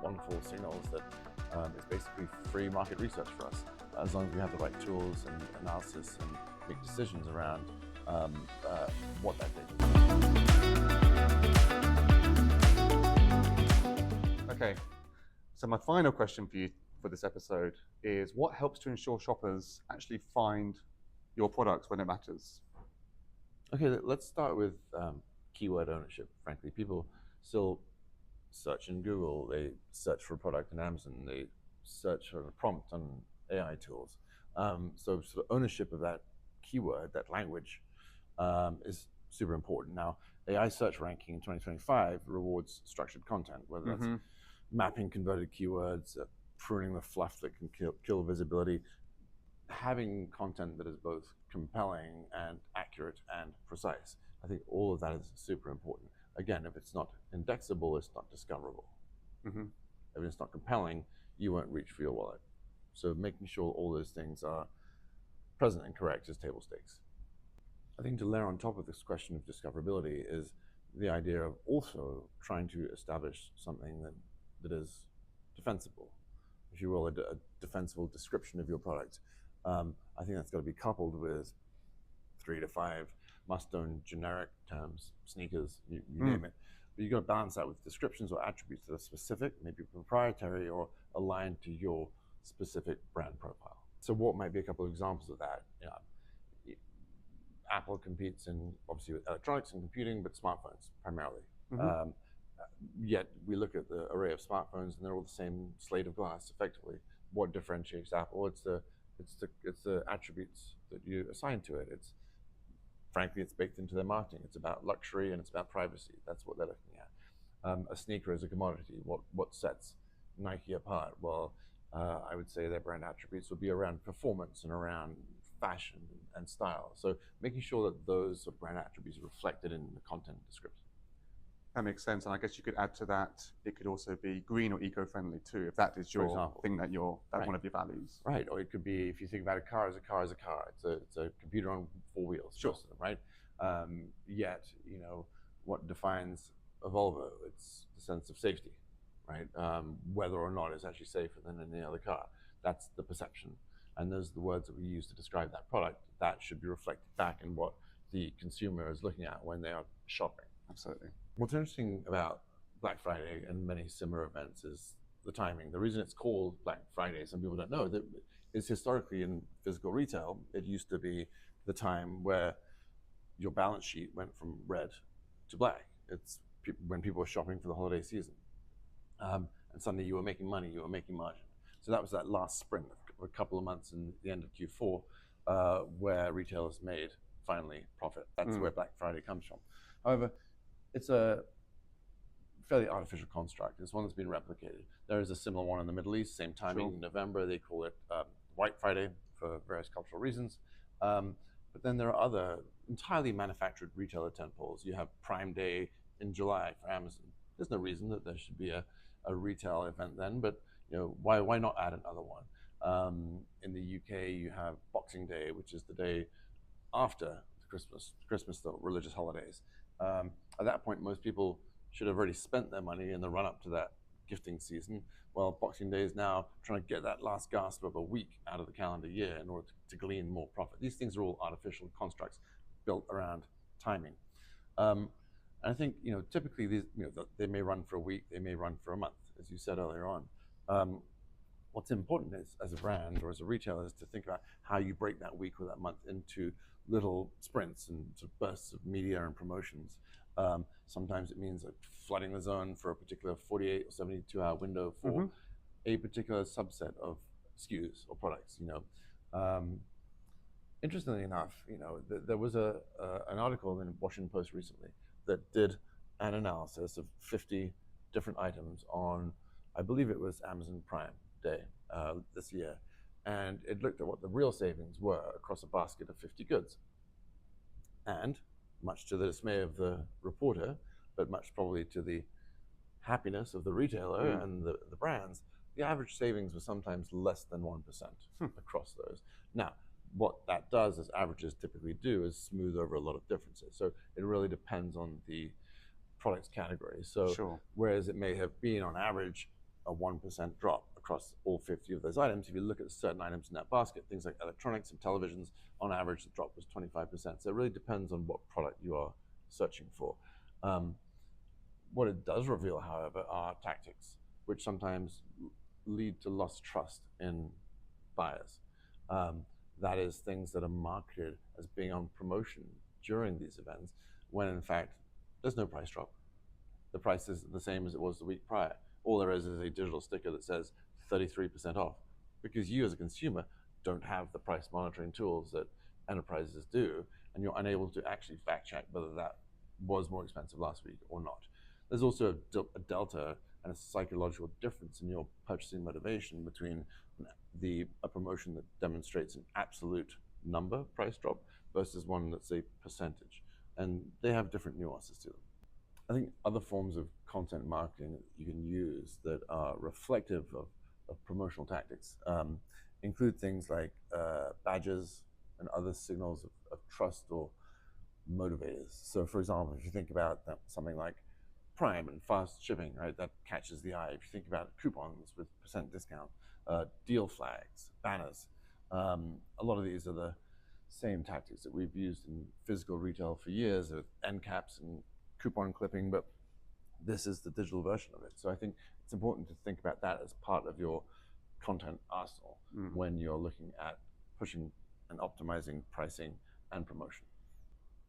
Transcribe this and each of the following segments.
wonderful signals that is basically free market research for us, as long as we have the right tools and analysis and make decisions around what that data is. Okay, so my final question for you for this episode is, what helps to ensure shoppers actually find your products when it matters? Okay, let's start with keyword ownership. Frankly, people still search in Google, they search for a product in Amazon, they search for a prompt on AI tools. So sort of ownership of that keyword, that language, is super important. Now, AI search ranking in 2025 rewards structured content, whether that's mapping converted keywords, pruning the fluff that can kill visibility, having content that is both compelling and accurate and precise. I think all of that is super important. Again, if it's not indexable, it's not discoverable. If it's not compelling, you won't reach for your wallet. So making sure all those things are present and correct is table stakes. I think to layer on top of this question of discoverability is the idea of also trying to establish something that is defensible, if you will, a defensible description of your product. I think that's got to be coupled with 3 to 5 must-own generic terms, sneakers, you name it. But you've got to balance that with descriptions or attributes that are specific, maybe proprietary or aligned to your specific brand profile. So what might be a couple of examples of that? Apple competes in, obviously, with electronics and computing, but smartphones primarily. Yet we look at the array of smartphones and they're all the same slate of glass effectively. What differentiates Apple? It's the attributes that you assign to it. Frankly, it's baked into their marketing. It's about luxury and it's about privacy. That's what they're looking at. A sneaker is a commodity. What sets Nike apart? Well, I would say their brand attributes would be around performance and around fashion and style. So making sure that those sort of brand attributes are reflected in the content description. That makes sense, and I guess you could add to that, it could also be green or eco-friendly too, if that is your thing that that's one of your values. Right, or it could be, if you think about a car as a car. It's a computer on 4 wheels, most of them, right? Yet, what defines a Volvo? It's the sense of safety, right? Whether or not it's actually safer than any other car. That's the perception. And those are the words that we use to describe that product. That should be reflected back in what the consumer is looking at when they are shopping. Absolutely. What's interesting about Black Friday and many similar events is the timing. The reason it's called Black Friday, some people don't know, that is historically in physical retail, it used to be the time where your balance sheet went from red to black. It's when people were shopping for the holiday season. And suddenly you were making money, you were making margin. So that was that last sprint of a couple of months in the end of Q4 where retailers made, finally, profit. That's where Black Friday comes from. However, it's a fairly artificial construct. It's one that's been replicated. There is a similar one in the Middle East, same timing, in November. They call it White Friday for various cultural reasons. But then there are other entirely manufactured retailer tentpoles. You have Prime Day in July for Amazon. There's no reason that there should be a retail event then, but why not add another one? In the UK, you have Boxing Day, which is the day after Christmas, the religious holidays. At that point, most people should have already spent their money in the run-up to that gifting season. Well, Boxing Day is now trying to get that last gasp of a week out of the calendar year in order to glean more profit. These things are all artificial constructs built around timing. And I think, typically these, they may run for a week, they may run for a month, as you said earlier on. What's important is, as a brand or as a retailer, is to think about how you break that week or that month into little sprints and sort of bursts of media and promotions. Sometimes it means flooding the zone for a particular 48 or 72-hour window for a particular subset of SKUs or products. Interestingly enough, there was an article in the Washington Post recently that did an analysis of 50 different items on, I believe it was Amazon Prime Day this year, and it looked at what the real savings were across a basket of 50 goods. And much to the dismay of the reporter, but much probably to the happiness of the retailer and the brands, the average savings was sometimes less than 1% across those. Now, what that does, as averages typically do, is smooth over a lot of differences. So it really depends on the product's category. So whereas it may have been on average a 1% drop across all 50 of those items. If you look at certain items in that basket, things like electronics and televisions, on average, the drop was 25%. So it really depends on what product you are searching for. What it does reveal, however, are tactics, which sometimes lead to lost trust in buyers. That is things that are marketed as being on promotion during these events, when in fact, there's no price drop. The price is the same as it was the week prior. All there is a digital sticker that says 33% off, because you as a consumer don't have the price monitoring tools that enterprises do, and you're unable to actually fact check whether that was more expensive last week or not. There's also a delta and a psychological difference in your purchasing motivation between a promotion that demonstrates an absolute number price drop versus one that's a percentage, and they have different nuances to them. I think other forms of content marketing that you can use that are reflective of promotional tactics include things like badges and other signals of trust or motivators. So for example, if you think about something like Prime and fast shipping, right, that catches the eye. If you think about coupons with % discount, deal flags, banners, a lot of these are the same tactics that we've used in physical retail for years with end caps and coupon clipping, but this is the digital version of it. So I think it's important to think about that as part of your content arsenal when you're looking at pushing and optimizing pricing and promotion.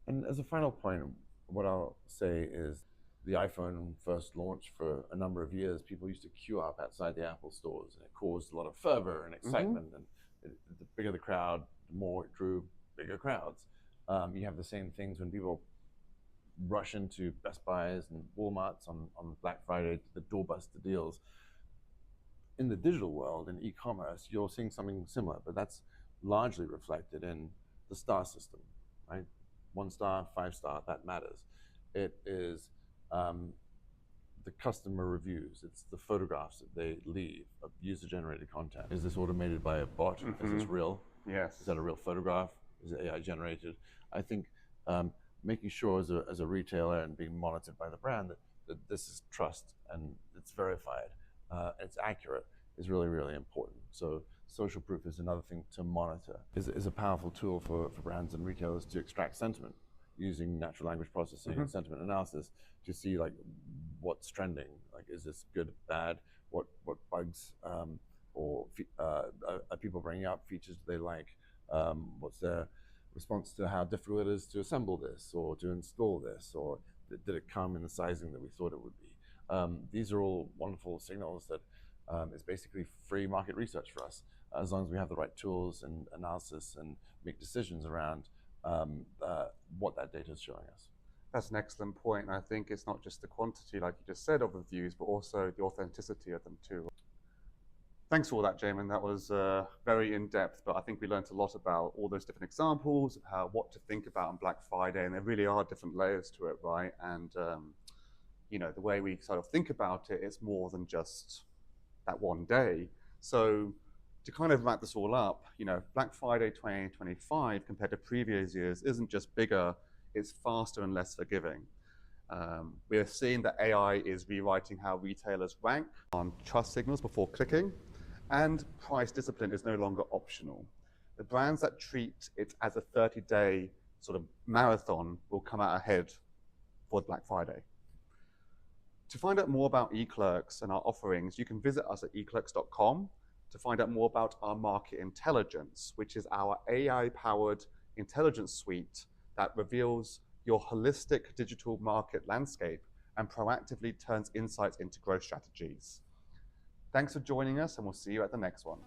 And as a final point, what I'll say is the iPhone first launched for a number of years, people used to queue up outside the Apple stores, and it caused a lot of fervor and excitement. And the bigger the crowd, the more it drew bigger crowds. You have the same things when people rush into Best Buys and Walmarts on Black Friday, the doorbuster deals. In the digital world, in e-commerce, you're seeing something similar, but that's largely reflected in the star system, right? 1 star, 5 star, that matters. It is the customer reviews. It's the photographs that they leave of user-generated content. Is this automated by a bot? Is this real? Yes. Is that a real photograph? Is it AI generated? I think making sure as a retailer and being monitored by the brand that this is trust and it's verified, it's accurate, is really, really important. So social proof is another thing to monitor. Is a powerful tool for brands and retailers to extract sentiment using natural language processing and sentiment analysis to see like what's trending. Like, is this good, bad? What bugs or are people bringing up? Features do they like? What's their response to how difficult it is to assemble this or to install this, or did it come in the sizing that we thought it would be? These are all wonderful signals that is basically free market research for us, as long as we have the right tools and analysis and make decisions around what that data is showing us. That's an excellent point. And I think it's not just the quantity, like you just said, of reviews, but also the authenticity of them too. Thanks for all that, Jamin. That was very in-depth, but I think we learned a lot about all those different examples of what to think about on Black Friday, and there really are different layers to it, right? And you know, the way we sort of think about it, it's more than just that one day. So to kind of wrap this all up, you know, Black Friday 2025 compared to previous years isn't just bigger, it's faster and less forgiving. We are seeing that AI is rewriting how retailers rank on trust signals before clicking, and price discipline is no longer optional. The brands that treat it as a 30-day sort of marathon will come out ahead for Black Friday. To find out more about eClerx and our offerings, you can visit us at eclerx.com to find out more about our market intelligence, which is our AI-powered intelligence suite that reveals your holistic digital market landscape and proactively turns insights into growth strategies. Thanks for joining us, and we'll see you at the next one.